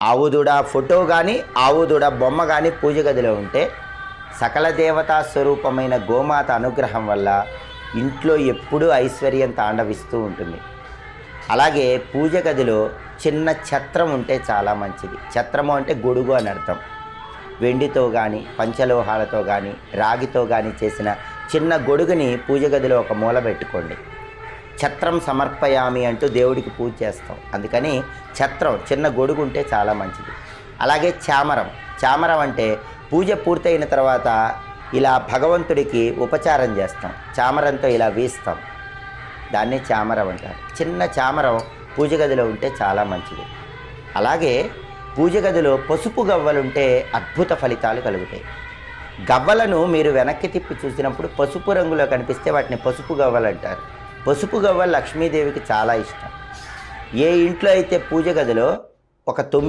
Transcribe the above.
ఆవుదూడ photo కానీ ఆవుదూడ బొమ్మ కానీ పూజ గదిలో ఉంటే సకల దేవతా స్వరూపమైన గోమాత అనుగ్రహం వల్ల ఇంట్లో ఎప్పుడూ ఐశ్వర్యం తాండవిస్తూ ఉంటుంది. అలాగే పూజ గదిలో చిన్న ఛత్రం ఉంటే చాలా మంచిది. ఛత్రము అంటే గొడుగు అని అర్థం. వెండితో కానీ పంచలోహాలతో కానీ రాగితో కానీ చేసిన చిన్న గొడుగుని పూజ గదిలో ఒక మూల పెట్టుకోండి. ఛత్రం సమర్పయామి అంటూ దేవుడికి పూజ చేస్తాం. అందుకని ఛత్రం చిన్న గొడుగు ఉంటే చాలా మంచిది. అలాగే చామరం అంటే పూజ పూర్తయిన తర్వాత ఇలా భగవంతుడికి ఉపచారం చేస్తాం. చామరంతో ఇలా వీస్తాం, దాన్ని చామరం అంటారు. చిన్న చామరం పూజ గదిలో ఉంటే చాలా మంచిది. అలాగే పూజ గదిలో పసుపు గవ్వలుంటే అద్భుత ఫలితాలు కలుగుతాయి. గవ్వలను మీరు వెనక్కి తిప్పి చూసినప్పుడు పసుపు రంగులో కనిపిస్తే వాటిని పసుపు గవ్వలు అంటారు. పసుపు గవ్వలు లక్ష్మీదేవికి చాలా ఇష్టం. ఏ ఇంట్లో అయితే పూజ గదిలో ఒక 9